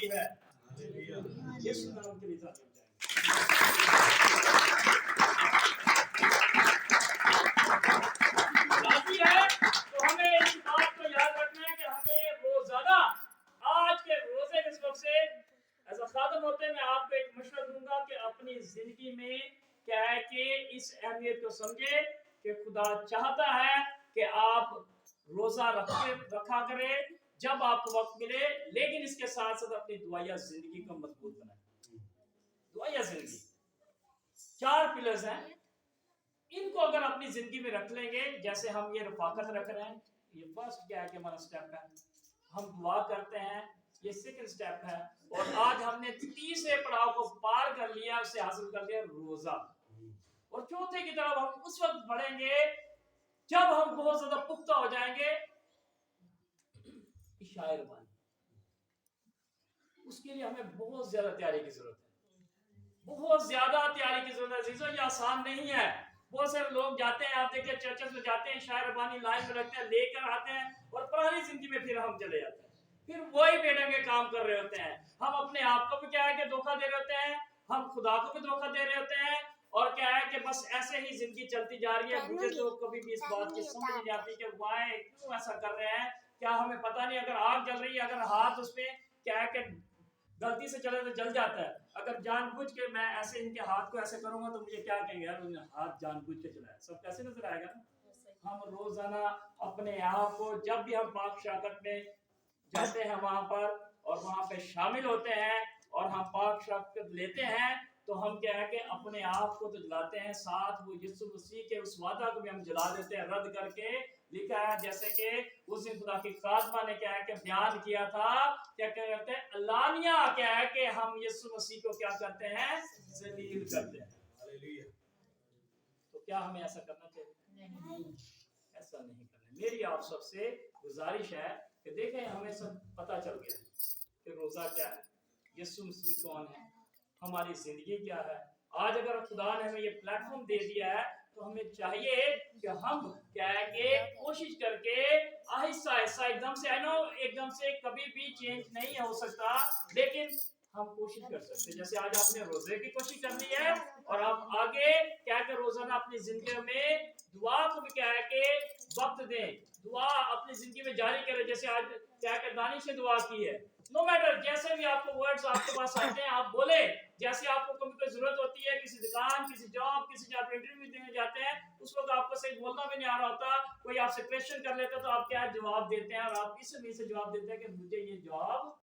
کی ہے. یسوع نام کے لیے تعلیم جائیں. راضی ہے تو ہمیں اس بات کو یاد رکھنا ہے کہ ہمیں روزانہ آج کے روزے کے سبب سے ایسا خادم ہوتے میں آپ کو ایک مشورہ دوں گا کہ اپنی زندگی میں کیا ہے کہ اس اہمیت کو سمجھے کہ خدا چاہتا ہے کہ آپ روزہ رکھا کرے جب آپ کو وقت ملے، لیکن اس کے ساتھ ساتھ اپنی دعائیہ زندگی کو مضبوط بنائیں. دعائیہ زندگی 4 پلرز ہیں، ان کو اگر اپنی زندگی میں رکھ لیں گے، جیسے ہم یہ رفاقت رکھ رہے ہیں، یہ فرسٹ کیا ہے کہ ہمارا سٹیپ ہے. ہم دعا کرتے ہیں، یہ سیکنڈ سٹیپ ہے. اور آج ہم نے تیسرے پڑاؤ کو پار کر لیا، اسے حاصل کر لیا روزہ. اور چوتھے کی طرف ہم اس وقت بڑھیں گے جب ہم بہت زیادہ پختہ ہو جائیں گے. شاعر بانی، اس کے لیے ہمیں بہت زیادہ تیاری کی ضرورت ہے، بہت زیادہ تیاری کی ضرورت ہے. عزیزو یہ آسان نہیں ہے. بہت سارے لوگ جاتے ہیں، آپ دیکھیں چرچز میں جاتے ہیں، شاعر بانی لائن میں رکھتے ہیں، لے کر آتے ہیں، اور پرانی زندگی میں پھر ہم چلے جاتے ہیں. پھر وہی بیڈنگے کام کر رہے ہوتے ہیں. ہم اپنے آپ کو بھی کیا ہے کہ دھوکہ دے رہے ہوتے ہیں، ہم خدا کو بھی دھوکہ دے رہے ہوتے ہیں، اور کیا ہے کہ بس ایسے ہی زندگی چلتی جا رہی ہے. مجھے تو کبھی بھی اس بات کی سمجھ نہیں آتی کہ وائے کیوں ایسا کر رہے ہیں. کیا ہمیں پتہ نہیں اگر آگ جل رہی ہے، اگر ہاتھ اس پہ کیا ہے کہ غلطی سے چلے تو جل جاتا ہے. اگر جان بوجھ کے میں ایسے ان کے ہاتھ کو ایسے کروں گا تو مجھے کیا کہیں گے، یار انہوں نے ہاتھ جان بوجھ کے چلایا. سب کیسے نظر آئے گا. ہم روزانہ اپنے آپ کو جب بھی ہم پاک شاکت میں جاتے ہیں وہاں پر اور وہاں پہ شامل ہوتے ہیں اور ہم پاک شاکت لیتے ہیں تو ہم کیا ہے کہ اپنے آپ کو تو جلاتے ہیں، ساتھ وہ یسوع مسیح کے اس وعدہ کو بھی ہم جلا دیتے ہیں، رد کر کے. لکھا ہے جیسے کہ اس دن خدا کی خادمہ نے کیا ہے کہ بیان کیا تھا، کیا کرتے ہیں علانیہ کیا ہے کہ ہم یسوع مسیح کو کیا کرتے ہیں، ذلیل کرتے ہیں. تو کیا ہمیں ایسا کرنا چاہیے؟ نہیں، ایسا نہیں کرنا. میری آپ سب سے گزارش ہے کہ دیکھیں ہمیں سب پتہ چل گیا کہ روزہ کیا ہے، یسوع مسیح کون ہے، ہماری زندگی کیا ہے. آج اگر خدا نے ہمیں یہ پلیٹ فارم دے دیا ہے تو ہمیں چاہیے کہ ہم کیا ہے کہ کوشش کر کے آہستہ آہستہ ایک دم سے کبھی بھی چینج نہیں ہو سکتا، لیکن ہم کوشش کر سکتے ہیں. جیسے آج آپ نے روزے کی کوشش کر لی ہے اور آپ آگے کیا کہ روزانہ اپنی زندگی میں دعا کو بھی کیا ہے کہ وقت دیں، دعا اپنی زندگی میں جاری کریں. جیسے آج کیا کہ دانش نے دعا کی ہے، نو میٹر جیسے بھی آپ کو ورڈز آپ کے پاس آتے ہیں آپ بولیں. جیسے آپ کو کبھی کوئی ضرورت ہوتی ہے کسی دکان، کسی جاب، کسی جگہ پہ انٹرویو دینے جاتے ہیں، اس وقت آپ کو صحیح بولنا بھی نہیں آ رہا ہوتا، کوئی آپ سے کویسچن کر لیتا تو آپ کیا جواب دیتے ہیں، اور آپ اس میں سے جواب دیتے ہیں کہ مجھے یہ جواب